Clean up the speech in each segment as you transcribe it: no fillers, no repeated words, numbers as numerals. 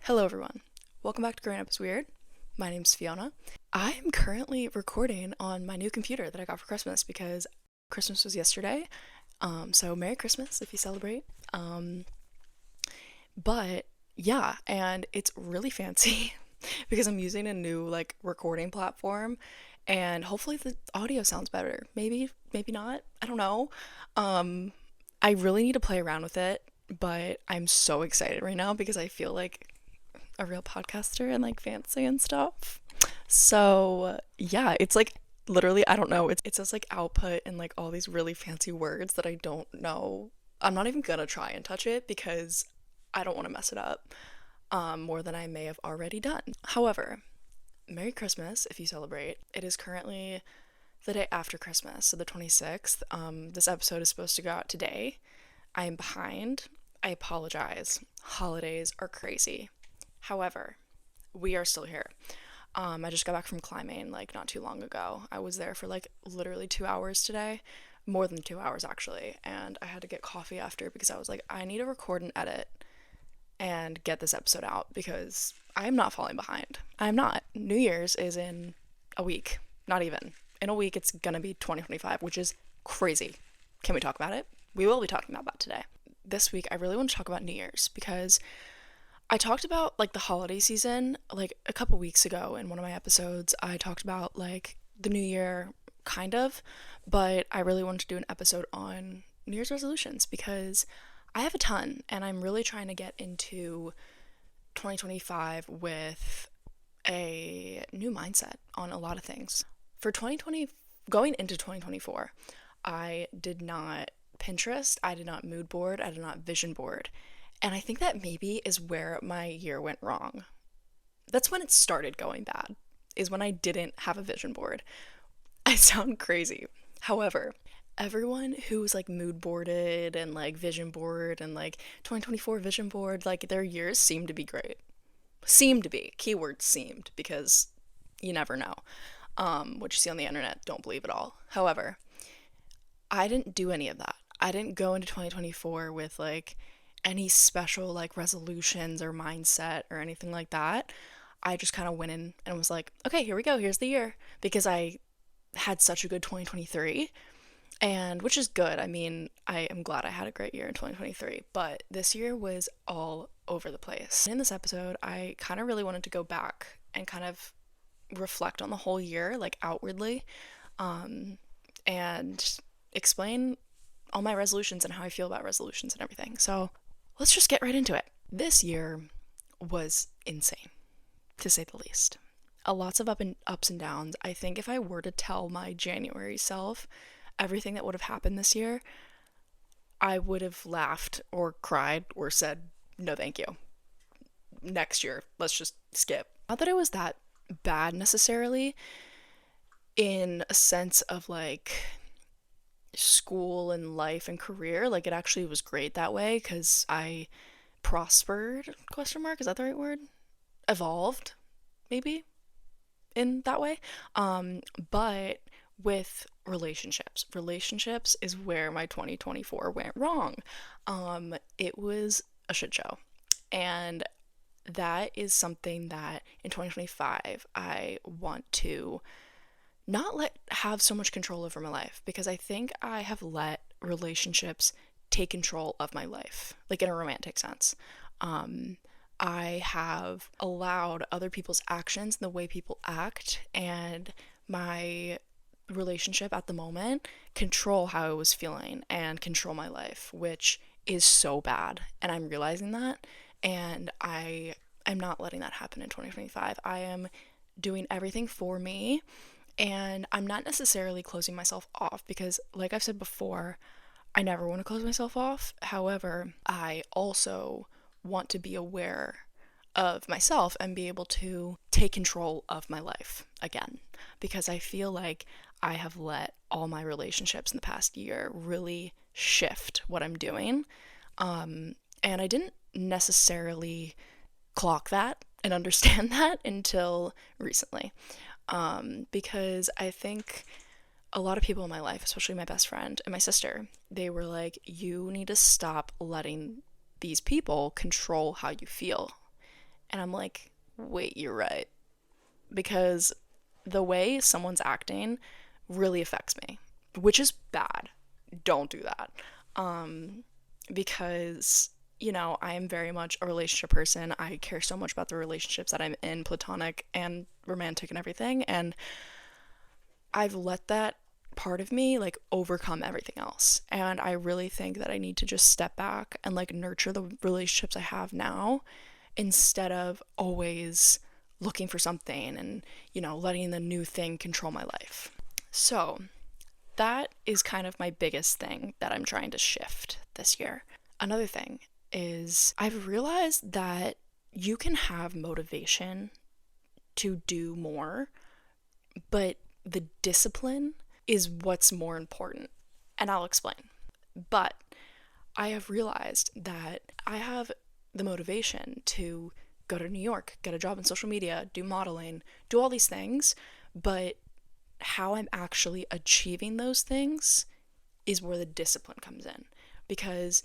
Hello everyone. Welcome back to Growing Up is Weird. My name's Fiona. I'm currently recording on my new computer that I got for Christmas because Christmas was yesterday. So Merry Christmas if you celebrate. But yeah, and it's really fancy because I'm using a new recording platform and hopefully the audio sounds better. Maybe not. I don't know. Um I really need to play around with it, but I'm so excited right now because I feel like a real podcaster and fancy and stuff. So yeah, it's literally, I don't know, it says output and all these really fancy words that I don't know. I'm not even gonna try and touch it because I don't want to mess it up more than I may have already done. However, Merry Christmas if you celebrate. It is currently the day after Christmas, so the 26th. This episode is supposed to go out today. I am behind. I apologize. Holidays are crazy. However, we are still here. I just got back from climbing not too long ago. I was there for literally 2 hours today, more than 2 hours actually, and I had to get coffee after because I was like, I need to record and edit and get this episode out because I'm not falling behind. I'm not. New Year's is in a week, not even. In a week, it's gonna be 2025, which is crazy. Can we talk about it? We will be talking about that today. This week, I really want to talk about New Year's because I talked about the holiday season a couple weeks ago in one of my episodes. I talked about the new year kind of, but I really wanted to do an episode on New Year's resolutions because I have a ton and I'm really trying to get into 2025 with a new mindset on a lot of things. For 2020, going into 2024, I did not Pinterest, I did not mood board, I did not vision board. And I think that maybe is where my year went wrong. That's when it started going bad, is when I didn't have a vision board. I sound crazy. However, everyone who's mood boarded and vision board and 2024 vision board, their years seem to be great. Seem to be. Keyword seemed, because you never know. What you see on the internet, don't believe it all. However, I didn't do any of that. I didn't go into 2024 with any special resolutions or mindset or anything like that. I just kind of went in and was like, okay, here we go. Here's the year. Because I had such a good 2023, and which is good. I mean, I am glad I had a great year in 2023, but this year was all over the place. In this episode, I kind of really wanted to go back and kind of reflect on the whole year, outwardly, and explain all my resolutions and how I feel about resolutions and everything. So let's just get right into it. This year was insane, to say the least. Lots of ups and downs. I think if I were to tell my January self everything that would have happened this year, I would have laughed or cried or said, no thank you. Next year, let's just skip. Not that it was that bad necessarily in a sense of school and life and career. It actually was great that way because I prospered, question mark, is that the right word? Evolved, maybe, in that way. But with relationships is where my 2024 went wrong. It was a shit show. And that is something that in 2025 I want to not let have so much control over my life, because I think I have let relationships take control of my life, in a romantic sense. I have allowed other people's actions and the way people act and my relationship at the moment control how I was feeling and control my life, which is so bad. And I'm realizing that, and I am not letting that happen in 2025. I am doing everything for me. And I'm not necessarily closing myself off because, like I've said before, I never want to close myself off. However, I also want to be aware of myself and be able to take control of my life again. Because I feel like I have let all my relationships in the past year really shift what I'm doing. And I didn't necessarily clock that and understand that until recently. Because I think a lot of people in my life, especially my best friend and my sister, they were like, you need to stop letting these people control how you feel. And I'm like, wait, you're right. Because the way someone's acting really affects me, which is bad. Don't do that. Um, because, I am very much a relationship person. I care so much about the relationships that I'm in, platonic and romantic and everything. And I've let that part of me like overcome everything else. And I really think that I need to just step back and like nurture the relationships I have now instead of always looking for something and, letting the new thing control my life. So, that is kind of my biggest thing that I'm trying to shift this year. Another thing is I've realized that you can have motivation to do more, but the discipline is what's more important. And I'll explain. But I have realized that I have the motivation to go to New York, get a job in social media, do modeling, do all these things, but how I'm actually achieving those things is where the discipline comes in. Because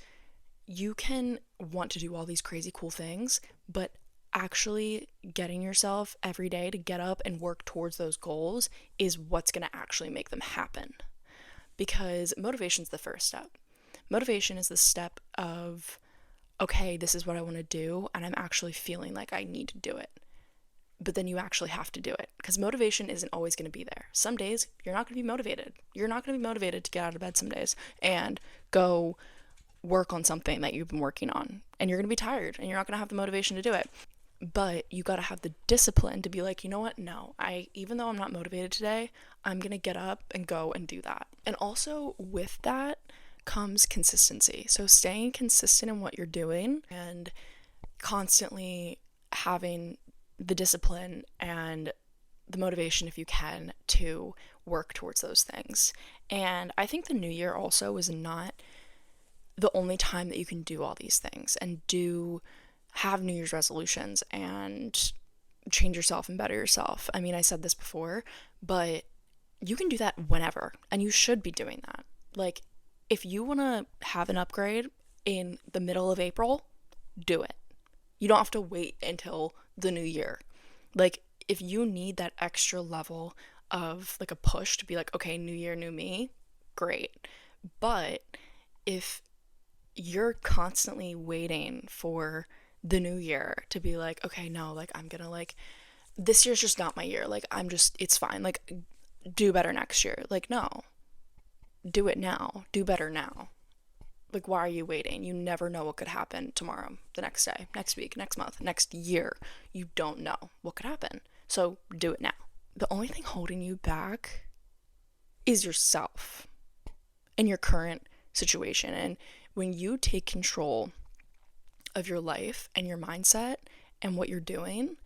you can want to do all these crazy cool things, but actually getting yourself every day to get up and work towards those goals is what's going to actually make them happen. Because motivation's the first step. Motivation is the step of, okay, this is what I want to do, and I'm actually feeling like I need to do it. But then you actually have to do it, because motivation isn't always going to be there. Some days you're not going to be motivated. You're not going to be motivated to get out of bed some days and go work on something that you've been working on. And you're going to be tired and you're not going to have the motivation to do it. But you got to have the discipline to be like, you know what? No, even though I'm not motivated today, I'm going to get up and go and do that. And also with that comes consistency. So staying consistent in what you're doing and constantly having the discipline and the motivation, if you can, to work towards those things. And I think the new year also is not the only time that you can do all these things and have New Year's resolutions and change yourself and better yourself. I mean, I said this before, but you can do that whenever, and you should be doing that. Like, if you want to have an upgrade in the middle of April, do it. You don't have to wait until the new year. Like, if you need that extra level of like a push to be like, okay, new year, new me, great. But if you're constantly waiting for the new year to be like, okay, no, like I'm gonna like, this year's just not my year. Like, it's fine. Like, do better next year. Like, no, do it now. Do better now. Like, why are you waiting? You never know what could happen tomorrow, the next day, next week, next month, next year. You don't know what could happen. So do it now. The only thing holding you back is yourself and your current situation. And when you take control of your life and your mindset and what you're doing,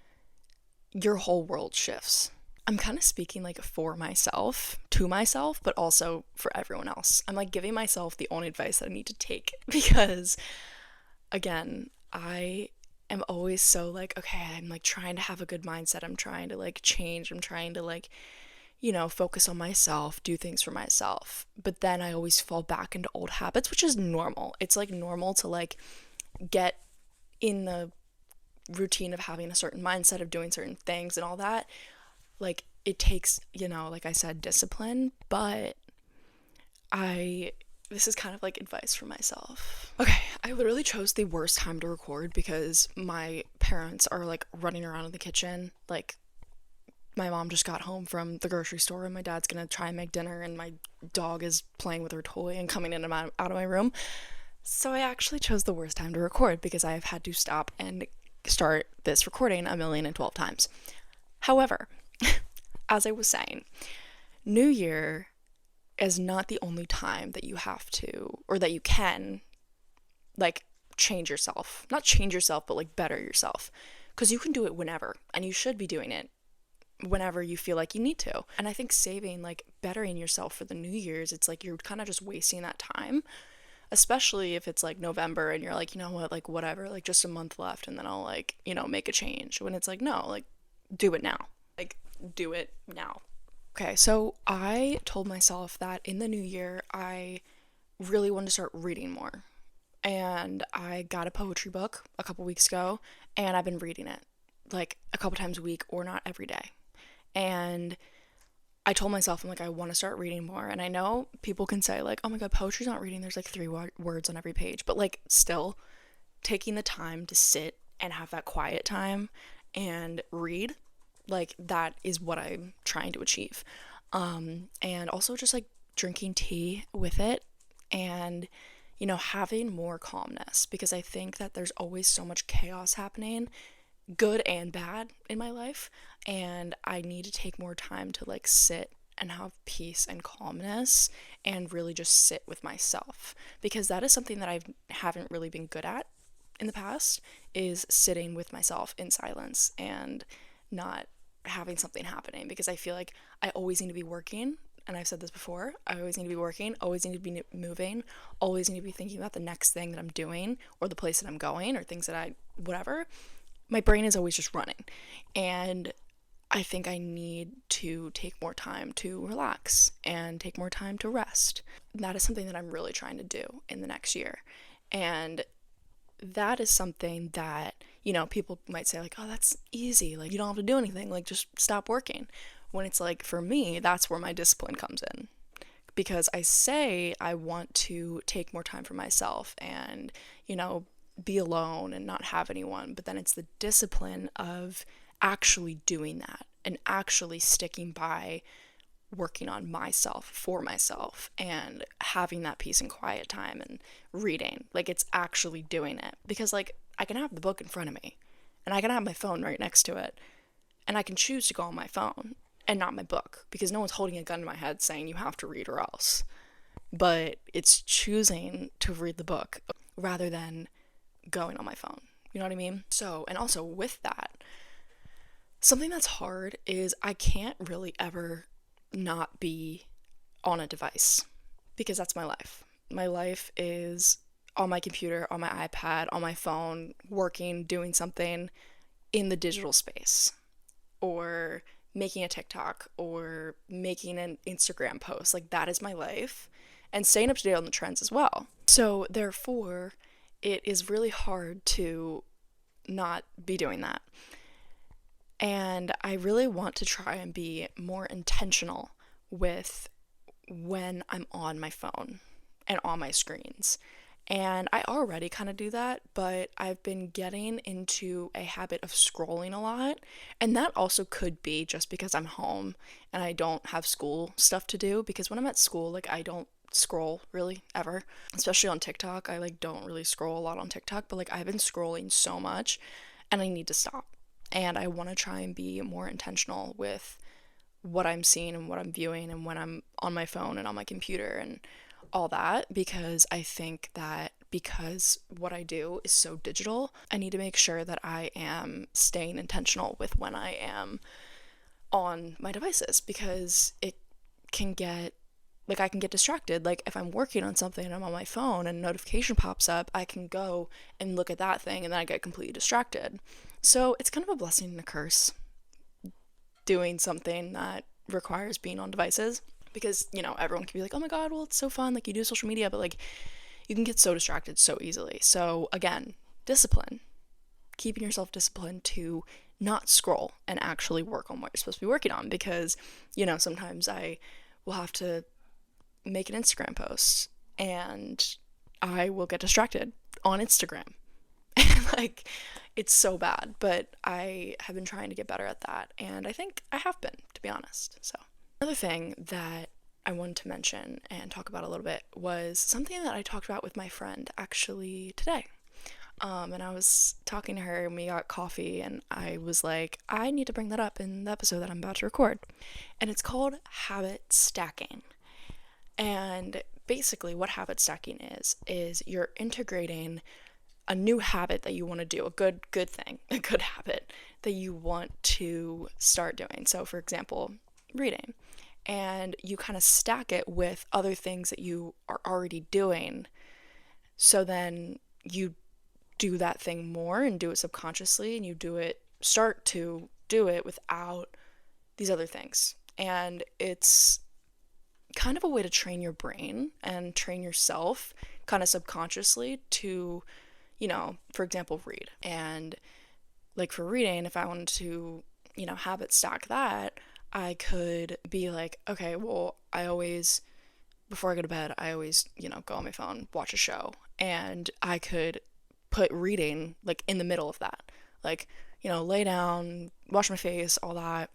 your whole world shifts. I'm kind of speaking like for myself, to myself, but also for everyone else. I'm like giving myself the only advice that I need to take because, again, I am always so like, okay, I'm like trying to have a good mindset. I'm trying to like change. I'm trying to like, focus on myself, do things for myself. But then I always fall back into old habits, which is normal. It's like normal to like get in the routine of having a certain mindset of doing certain things and all that. Like, it takes, like I said, discipline, but this is kind of like advice for myself. Okay, I literally chose the worst time to record because my parents are like running around in the kitchen. Like, my mom just got home from the grocery store and my dad's gonna try and make dinner and my dog is playing with her toy and coming in and out of my room. So I actually chose the worst time to record because I have had to stop and start this recording 1,012 times. However, as I was saying, New Year is not the only time that you have to, or that you can, like, change yourself. Not change yourself, but, like, better yourself. Because you can do it whenever, and you should be doing it whenever you feel like you need to. And I think saving, like, bettering yourself for the New Year's, it's like you're kind of just wasting that time. Especially if it's, like, November and you're like, you know what, like, whatever, like, just a month left, and then I'll, like, make a change. When it's like, no, like, do it now. Like, do it now. Okay, so I told myself that in the new year, I really wanted to start reading more. And I got a poetry book a couple weeks ago, and I've been reading it. like a couple times a week or not every day. And I told myself, I'm like, I want to start reading more. And I know people can say, like, oh my God, poetry's not reading. There's like three words on every page. But like, still, taking the time to sit and have that quiet time and read, like, that is what I'm trying to achieve. And also just like drinking tea with it and, having more calmness because I think that there's always so much chaos happening, good and bad in my life, and I need to take more time to like sit and have peace and calmness and really just sit with myself because that is something that I haven't really been good at in the past, is sitting with myself in silence and not having something happening because I feel like I always need to be working. And I've said this before, I always need to be working, always need to be moving, always need to be thinking about the next thing that I'm doing or the place that I'm going or things that whatever. My brain is always just running. And I think I need to take more time to relax and take more time to rest. That is something that I'm really trying to do in the next year. And that is something that, people might say, like, oh, that's easy. Like, you don't have to do anything. Like, just stop working. When it's like, for me, that's where my discipline comes in. Because I say I want to take more time for myself and, be alone and not have anyone. But then it's the discipline of actually doing that and actually sticking by working on myself for myself and having that peace and quiet time and reading. Like, it's actually doing it because, like, I can have the book in front of me and I can have my phone right next to it and I can choose to go on my phone and not my book because no one's holding a gun to my head saying you have to read or else. But it's choosing to read the book rather than going on my phone. You know what I mean? So, and also with that, something that's hard is I can't really ever not be on a device because that's my life. My life is on my computer, on my iPad, on my phone, working, doing something in the digital space, or making a TikTok, or making an Instagram post. Like, that is my life, and staying up to date on the trends as well. So, therefore, it is really hard to not be doing that. And I really want to try and be more intentional with when I'm on my phone and on my screens. And I already kind of do that, but I've been getting into a habit of scrolling a lot. And that also could be just because I'm home and I don't have school stuff to do. Because when I'm at school, like, I don't scroll really ever, especially on TikTok. I like don't really scroll a lot on TikTok, but like I've been scrolling so much and I need to stop. And I want to try and be more intentional with what I'm seeing and what I'm viewing and when I'm on my phone and on my computer and all that, because I think that because what I do is so digital, I need to make sure that I am staying intentional with when I am on my devices because it can get, like, I can get distracted. Like, if I'm working on something and I'm on my phone and a notification pops up, I can go and look at that thing and then I get completely distracted. So it's kind of a blessing and a curse doing something that requires being on devices because, everyone can be like, oh my God, well, it's so fun. Like, you do social media, but like, you can get so distracted so easily. So again, discipline, keeping yourself disciplined to not scroll and actually work on what you're supposed to be working on because, sometimes I will have to make an Instagram post and I will get distracted on Instagram. Like, it's so bad, but I have been trying to get better at that, and I think I have been, to be honest. So, another thing that I wanted to mention and talk about a little bit was something that I talked about with my friend actually today. And I was talking to her and we got coffee and I was like, I need to bring that up in the episode that I'm about to record. And it's called habit stacking. And basically what habit stacking is you're integrating a new habit that you want to do, a good thing, a good habit that you want to start doing. So for example, reading. And you kind of stack it with other things that you are already doing. So then you do that thing more and do it subconsciously and you start to do it without these other things. And it's kind of a way to train your brain and train yourself kind of subconsciously to, for example, read. And like for reading, if I wanted to, habit stack that, I could be like, okay, well, before I go to bed, I always, go on my phone, watch a show. And I could put reading like in the middle of that. Like, lay down, wash my face, all that,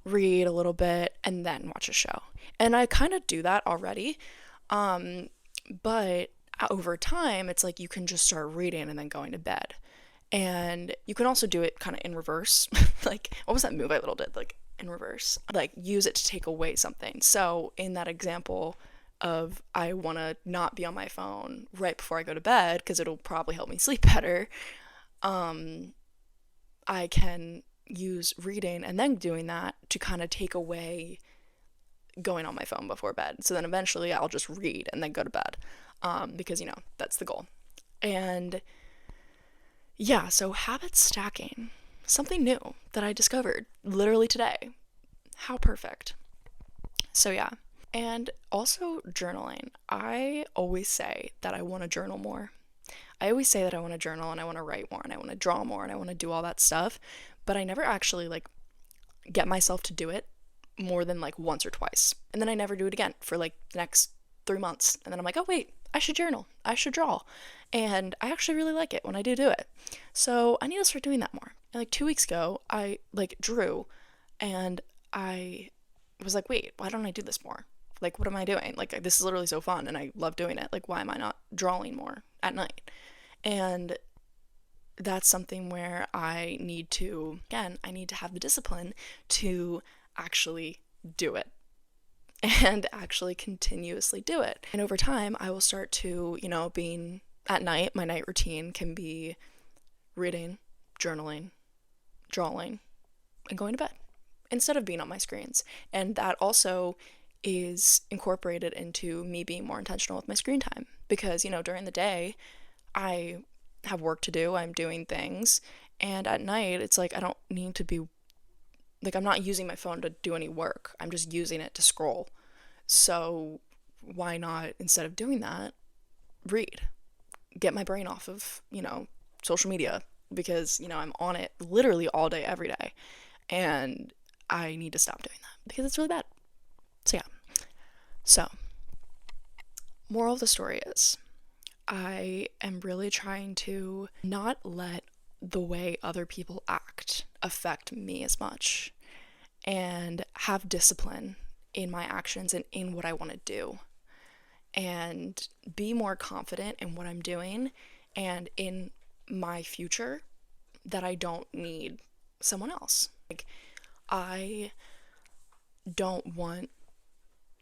read a little bit, and then watch a show. And I kind of do that already. But over time, it's like you can just start reading and then going to bed. And you can also do it kind of in reverse. Like, what was that move I little did? Like, in reverse. Like, use it to take away something. So, in that example of I want to not be on my phone right before I go to bed because it'll probably help me sleep better, I can use reading and then doing that to kind of take away going on my phone before bed. So then eventually I'll just read and then go to bed because, that's the goal. And yeah, so habit stacking, something new that I discovered literally today. How perfect. So yeah. And also journaling. I always say that I want to journal more. I always say that I want to journal and I want to write more and I want to draw more and I want to do all that stuff, but I never actually like get myself to do it more than like once or twice. And then I never do it again for like the next 3 months. And then I'm like, oh wait, I should journal. I should draw. And I actually really like it when I do it. So I need to start doing that more. And like 2 weeks ago, I like drew and I was like, wait, why don't I do this more? Like, what am I doing? Like, this is literally so fun and I love doing it. Like, why am I not drawing more at night? And that's something where I need to have the discipline to actually do it and actually continuously do it. And over time, I will start to, being at night, my night routine can be reading, journaling, drawing, and going to bed instead of being on my screens. And that also is incorporated into me being more intentional with my screen time because, during the day, I have work to do, I'm doing things, and at night, it's like I don't need to be, like I'm not using my phone to do any work, I'm just using it to scroll. So why not, instead of doing that, read? Get my brain off of, social media because, I'm on it literally all day, every day, and I need to stop doing that because it's really bad. So yeah. So, moral of the story is, I am really trying to not let the way other people act affect me as much and have discipline in my actions and in what I want to do and be more confident in what I'm doing and in my future that I don't need someone else. Like, I don't want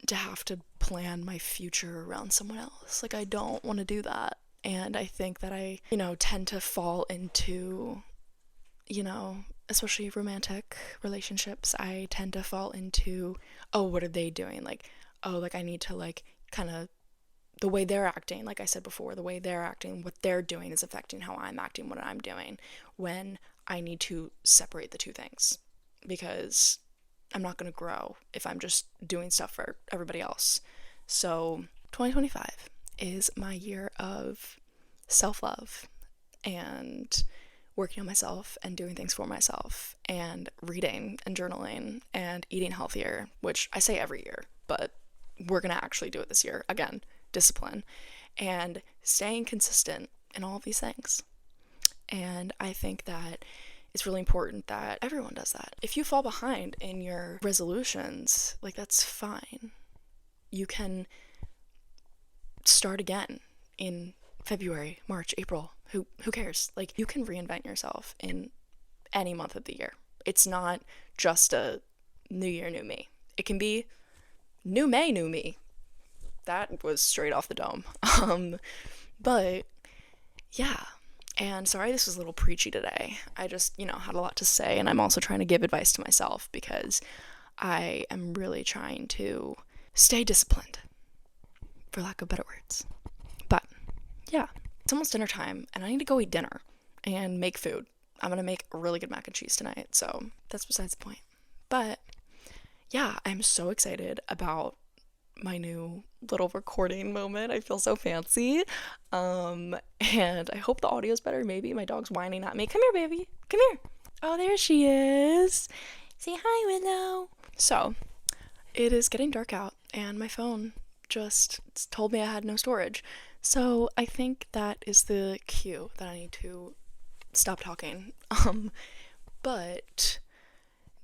to have to plan my future around someone else. Like, I don't want to do that. And I think that I, tend to fall into, especially romantic relationships, I tend to fall into, oh, what are they doing? Like, oh, like I need to like kind of, the way they're acting, like I said before, the way they're acting, what they're doing is affecting how I'm acting, what I'm doing, when I need to separate the two things because I'm not going to grow if I'm just doing stuff for everybody else. So 2025 is my year of self-love and working on myself and doing things for myself and reading and journaling and eating healthier, which I say every year, but we're going to actually do it this year. Again, discipline and staying consistent in all of these things. And I think that it's really important that everyone does that. If you fall behind in your resolutions, like that's fine. You can start again in February, March, April. Who cares? Like, you can reinvent yourself in any month of the year. It's not just a new year, new me. It can be new May, new me. That was straight off the dome. But yeah. And sorry this was a little preachy today. I just, had a lot to say, and I'm also trying to give advice to myself because I am really trying to stay disciplined, for lack of better words. But yeah, it's almost dinner time, and I need to go eat dinner and make food. I'm gonna make a really good mac and cheese tonight, so that's besides the point. But yeah, I'm so excited about my new little recording moment. I feel so fancy. And I hope the audio's better. Maybe my dog's whining at me. Come here, baby. Come here. Oh, there she is. Say hi, Willow. So, it is getting dark out, and my phone just told me I had no storage. So, I think that is the cue that I need to stop talking. But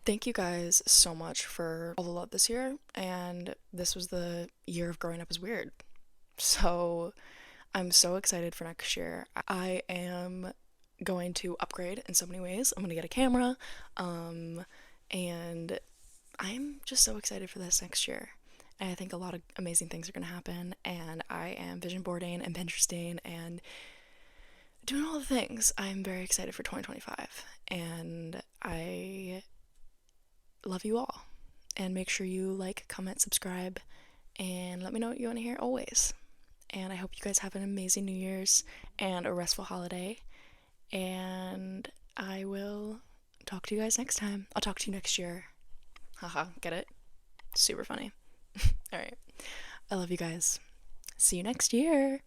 thank you guys so much for all the love this year, and this was the year of growing up as weird. So, I'm so excited for next year. I am going to upgrade in so many ways. I'm going to get a camera, and I'm just so excited for this next year. And I think a lot of amazing things are going to happen, and I am vision boarding and Pinteresting and doing all the things. I'm very excited for 2025, and I love you all. And make sure you like, comment, subscribe, and let me know what you want to hear always. And I hope you guys have an amazing New Year's and a restful holiday. And I will talk to you guys next time. I'll talk to you next year. Haha, get it? Super funny. Alright. I love you guys. See you next year.